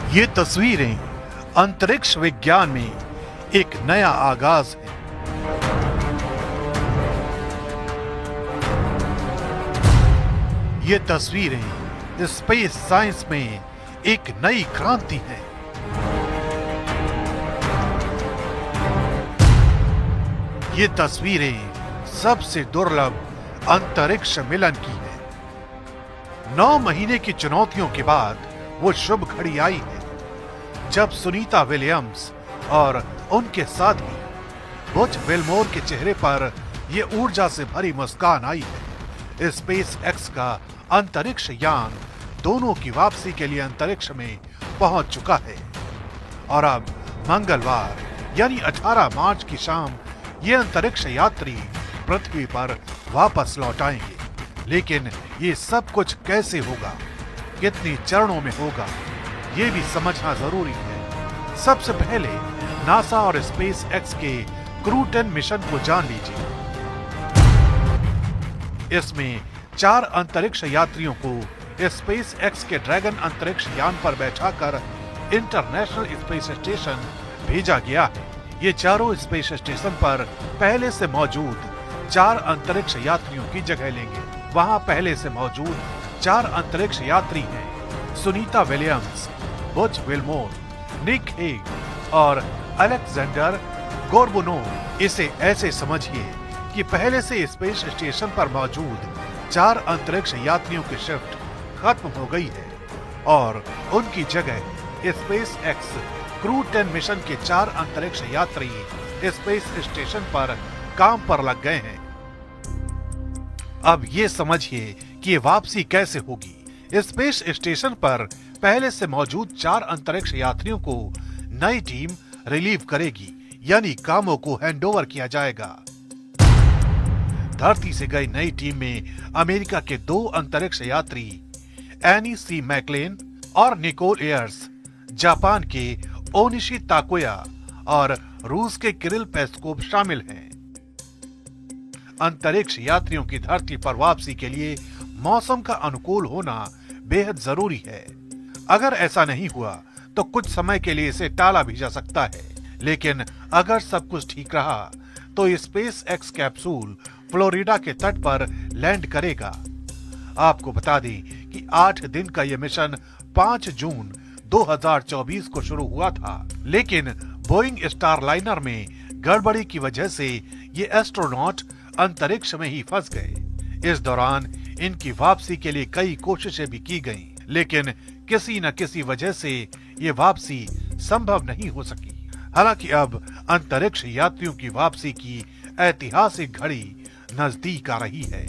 ये तस्वीरें अंतरिक्ष विज्ञान में एक नया आगाज है। ये तस्वीरें स्पेस साइंस में एक नई क्रांति है। ये तस्वीरें सबसे दुर्लभ अंतरिक्ष मिलन की है। 9 महीने की चुनौतियों के बाद वो शुभ घड़ी आई है जब सुनीता विलियम्स और उनके साथी बुच विल्मोर के चेहरे पर ये ऊर्जा से भरी मुस्कान आई है। स्पेस एक्स का अंतरिक्ष यान दोनों की वापसी के लिए अंतरिक्ष में पहुंच चुका है और अब मंगलवार यानी 18 मार्च की शाम ये अंतरिक्ष यात्री पृथ्वी पर वापस लौट आएंगे। लेकिन ये सब कुछ कैसे होगा, कितने चरणों में होगा, ये भी समझना जरूरी है। सबसे पहले नासा और स्पेस एक्स के क्रू 10 मिशन को जान लीजिए। इसमें 4 अंतरिक्ष यात्रियों को स्पेस एक्स के ड्रैगन अंतरिक्ष यान पर बैठाकर इंटरनेशनल स्पेस स्टेशन भेजा गया है। ये चारों स्पेस स्टेशन पर पहले से मौजूद 4 अंतरिक्ष यात्रियों की जगह लेंगे। वहां पहले से मौजूद 4 अंतरिक्ष यात्री हैं Sunita Williams, Butch Wilmore, Nick Hague और अलेक्जेंडर गोर्बुनोव। इसे ऐसे समझिए कि पहले से स्पेस स्टेशन पर मौजूद 4 अंतरिक्ष यात्रियों की शिफ्ट खत्म हो गई है और उनकी जगह स्पेस एक्स क्रू 10 मिशन के 4 अंतरिक्ष यात्री स्पेस स्टेशन पर काम पर लग गए हैं। अब ये समझिए कि वापसी कैसे होगी। स्पेस स्टेशन पर पहले से मौजूद 4 अंतरिक्ष यात्रियों को नई टीम रिलीव करेगी, यानी कामों को हैंडओवर किया जाएगा। धरती से गई नई टीम में अमेरिका के 2 अंतरिक्ष यात्री एनी सी मैकलेन और निकोल एयर्स, जापान के ओनिशी ताकुया और रूस के किरिल पेस्कोव शामिल हैं। अंतरिक्ष यात्रियों की धरती पर वापसी के लिए मौसम का अनुकूल होना बेहद जरूरी है। अगर ऐसा नहीं हुआ तो कुछ समय के लिए इसे टाला भी जा सकता है, लेकिन अगर सब कुछ ठीक रहा तो स्पेस एक्स कैप्सूल फ्लोरिडा के तट पर लैंड करेगा। आपको बता दें कि 8 दिन का यह मिशन 5 जून 2024 को शुरू हुआ था, लेकिन बोइंग स्टारलाइनर में गड़बड़ी की वजह से ये एस्ट्रोनॉट अंतरिक्ष में ही फंस गए। इस दौरान इनकी वापसी के लिए कई कोशिशें भी की गईं, लेकिन किसी न किसी वजह से ये वापसी संभव नहीं हो सकी। हालांकि अब अंतरिक्ष यात्रियों की वापसी की ऐतिहासिक घड़ी नजदीक आ रही है।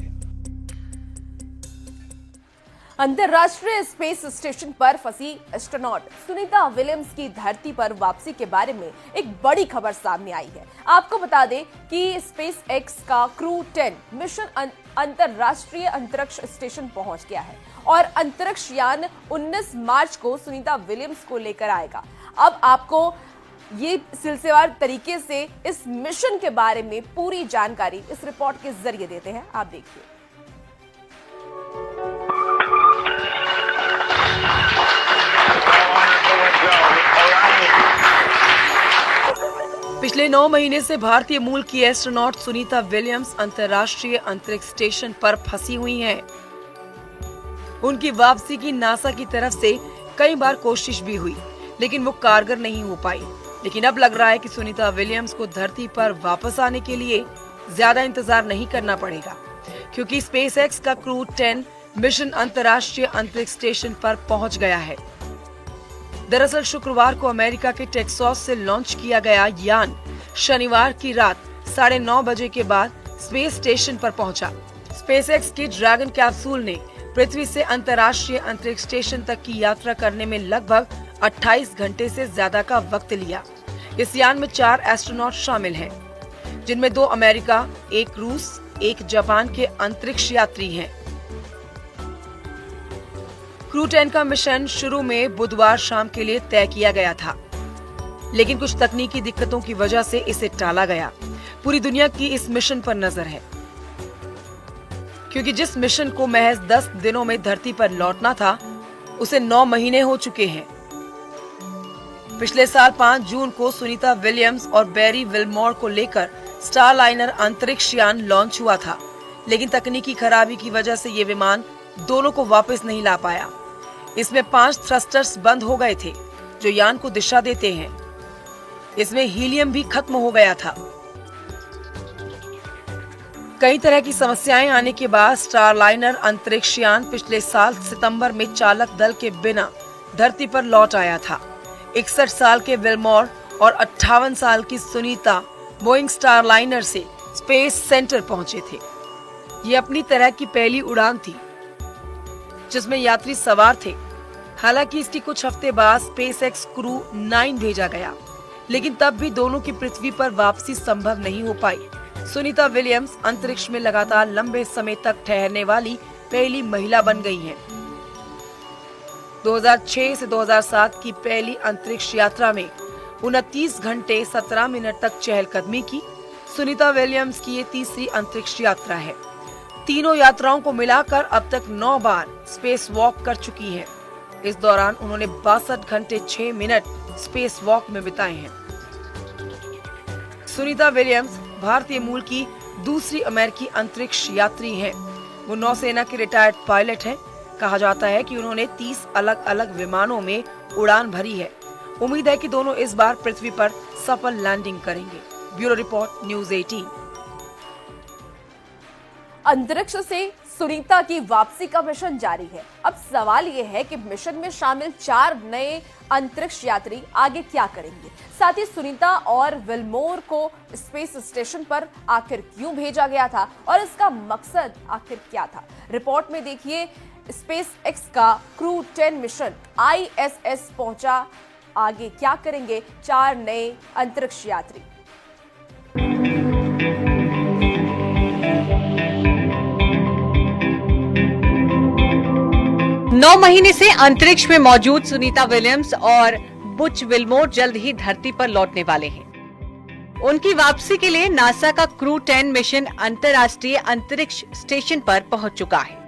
अंतर्राष्ट्रीय स्पेस स्टेशन पर फंसी एस्ट्रोनॉट सुनीता विलियम्स की धरती पर वापसी के बारे में एक बड़ी खबर सामने आई है। आपको बता दें कि स्पेस एक्स का क्रू 10 मिशन अंतर्राष्ट्रीय अंतरिक्ष स्टेशन पहुंच गया है और अंतरिक्ष यान 19 मार्च को सुनीता विलियम्स को लेकर आएगा। अब आपको ये सिलसिलेवार तरीके से इस मिशन के बारे में पूरी जानकारी इस रिपोर्ट के जरिए देते हैं। आप देखिए। पिछले 9 महीने से भारतीय मूल की एस्ट्रोनॉट सुनीता विलियम्स अंतर्राष्ट्रीय अंतरिक्ष स्टेशन पर फंसी हुई हैं। उनकी वापसी की नासा की तरफ से कई बार कोशिश भी हुई, लेकिन वो कारगर नहीं हो पाई। लेकिन अब लग रहा है कि सुनीता विलियम्स को धरती पर वापस आने के लिए ज्यादा इंतजार नहीं करना पड़ेगा, क्योंकि स्पेस एक्स का क्रू 10 मिशन अंतर्राष्ट्रीय अंतरिक्ष स्टेशन पर पहुंच गया है। दरअसल शुक्रवार को अमेरिका के टेक्सास से लॉन्च किया गया यान शनिवार की रात 9:30 बजे के बाद स्पेस स्टेशन पर पहुंचा। स्पेसएक्स की ड्रैगन कैप्सूल ने पृथ्वी से अंतर्राष्ट्रीय अंतरिक्ष स्टेशन तक की यात्रा करने में लगभग 28 घंटे से ज्यादा का वक्त लिया। इस यान में 4 एस्ट्रोनॉट शामिल हैं, जिनमें 2 अमेरिका, 1 रूस, 1 जापान के अंतरिक्ष यात्री हैं। क्रू 10 का मिशन शुरू में बुधवार शाम के लिए तय किया गया था, लेकिन कुछ तकनीकी दिक्कतों की वजह से इसे टाला गया। पूरी दुनिया की इस मिशन पर नजर है, क्योंकि जिस मिशन को महज 10 दिनों में धरती पर लौटना था, उसे 9 महीने हो चुके हैं। पिछले साल 5 जून को सुनीता विलियम्स और बैरी विल्मोर को लेकर स्टारलाइनर अंतरिक्ष यान लॉन्च हुआ था, लेकिन तकनीकी खराबी की वजह से ये विमान दोनों को वापस नहीं ला पाया। इसमें 5 थ्रस्टर्स बंद हो गए थे जो यान को दिशा देते हैं। इसमें हीलियम भी खत्म हो गया था। कई तरह की समस्याएं आने के बाद स्टारलाइनर अंतरिक्ष यान पिछले साल सितंबर में चालक दल के बिना धरती पर लौट आया था। 61 साल के विल्मोर और 58 साल की सुनीता बोइंग स्टारलाइनर से स्पेस सेंटर पहुंचे थे। ये अपनी तरह की पहली उड़ान थी जिसमें यात्री सवार थे। हालांकि इसकी कुछ हफ्ते बाद स्पेसएक्स क्रू 9 भेजा गया, लेकिन तब भी दोनों की पृथ्वी पर वापसी संभव नहीं हो पाई। सुनीता विलियम्स अंतरिक्ष में लगातार लंबे समय तक ठहरने वाली पहली महिला बन गई हैं। 2006 से 2007 की पहली अंतरिक्ष यात्रा में 29 घंटे 17 मिनट तक चहलकदमी की। सुनीता विलियम्स की ये तीसरी अंतरिक्ष यात्रा है। तीनों यात्राओं को मिलाकर अब तक 9 बार स्पेस वॉक कर चुकी हैं। इस दौरान उन्होंने 62 घंटे 6 मिनट स्पेस वॉक में बिताए हैं। सुनीता विलियम्स भारतीय मूल की दूसरी अमेरिकी अंतरिक्ष यात्री हैं। वो नौसेना के रिटायर्ड पायलट हैं। कहा जाता है कि उन्होंने 30 अलग अलग विमानों में उड़ान भरी है। उम्मीद है कि दोनों इस बार पृथ्वी पर सफल लैंडिंग करेंगे। Bureau report, news 18। अंतरिक्ष से सुनीता की वापसी का मिशन जारी है। अब सवाल यह है कि मिशन में शामिल 4 नए अंतरिक्ष यात्री आगे क्या करेंगे। साथ ही सुनीता और विल्मोर को स्पेस स्टेशन पर आखिर क्यों भेजा गया था और इसका मकसद आखिर क्या था। रिपोर्ट में देखिए, स्पेस एक्स का क्रू 10 मिशन ISS पहुंचा। आगे क्या करेंगे 4 नए अंतरिक्ष यात्री। 9 महीने से अंतरिक्ष में मौजूद सुनीता विलियम्स और बुच विल्मोर जल्द ही धरती पर लौटने वाले हैं। उनकी वापसी के लिए नासा का क्रू 10 मिशन अंतर्राष्ट्रीय अंतरिक्ष स्टेशन पर पहुंच चुका है।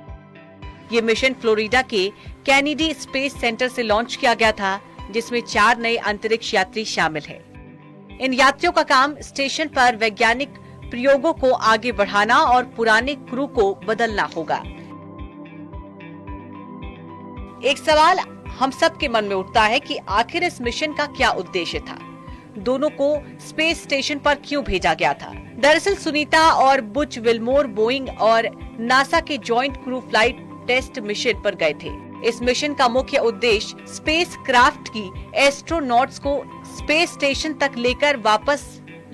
ये मिशन फ्लोरिडा के कैनेडी स्पेस सेंटर से लॉन्च किया गया था, जिसमें 4 नए अंतरिक्ष यात्री शामिल हैं। इन यात्रियों का काम स्टेशन पर वैज्ञानिक प्रयोगों को आगे बढ़ाना और पुराने क्रू को बदलना होगा। एक सवाल हम सब के मन में उठता है कि आखिर इस मिशन का क्या उद्देश्य था। दोनों को स्पेस स्टेशन पर क्यों भेजा गया था। दरअसल सुनीता और बुच विल्मोर बोइंग और नासा के joint crew flight test mission पर गए थे। इस मिशन का मुख्य उद्देश्य स्पेस क्राफ्ट की एस्ट्रोनॉट्स को स्पेस स्टेशन तक लेकर वापस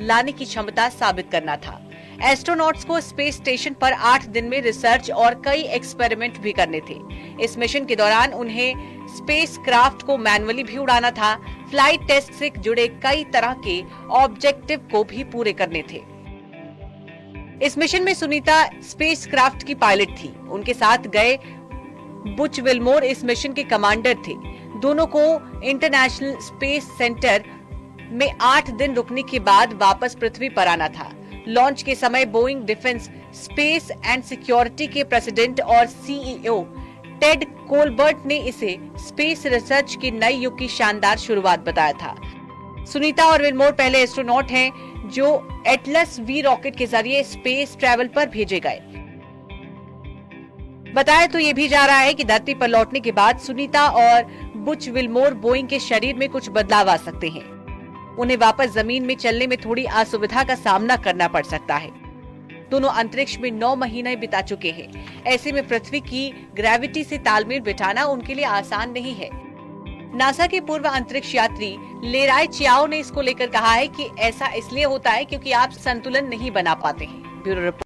लाने की क्षमता साबित करना था। एस्ट्रोनॉट्स को स्पेस स्टेशन पर 8 दिन में रिसर्च और कई एक्सपेरिमेंट भी करने थे। इस मिशन के दौरान उन्हें स्पेस क्राफ्ट को मैन्युअली भी उड़ाना था। फ्लाइट टेस्ट से जुड़े कई तरह के ऑब्जेक्टिव को भी पूरे करने थे। इस मिशन में सुनीता स्पेस क्राफ्ट की पायलट थी। उनके साथ गए बुच विल्मोर इस मिशन के कमांडर थे। दोनों को इंटरनेशनल स्पेस सेंटर में 8 दिन रुकने के बाद वापस पृथ्वी पर आना था। लॉन्च के समय Boeing defence space and security के प्रेसिडेंट और CEO टेड कोलबर्ट ने इसे स्पेस रिसर्च के नए युग की शानदार शुरुआत बताया था। सुनीता और विल्मोर पहले एस्ट्रोनॉट हैं जो एटलस V रॉकेट के जरिए स्पेस ट्रैवल पर भेजे गए। बताया तो ये भी जा रहा है कि धरती पर लौटने के बाद सुनीता और बुच विल्मोर बोइंग के शरीर में कुछ बदलाव आ सकते हैं। उन्हें वापस जमीन में चलने में थोड़ी असुविधा का सामना करना पड़ सकता है। दोनों अंतरिक्ष में 9 महीने बिता चुके हैं। ऐसे में पृथ्वी की ग्रेविटी से तालमेल बिठाना उनके लिए आसान नहीं है। नासा के पूर्व अंतरिक्ष यात्री लेराय चियाओ ने इसको लेकर कहा है कि ऐसा इसलिए होता है क्योंकि आप संतुलन नहीं बना पाते हैं। Bureau report.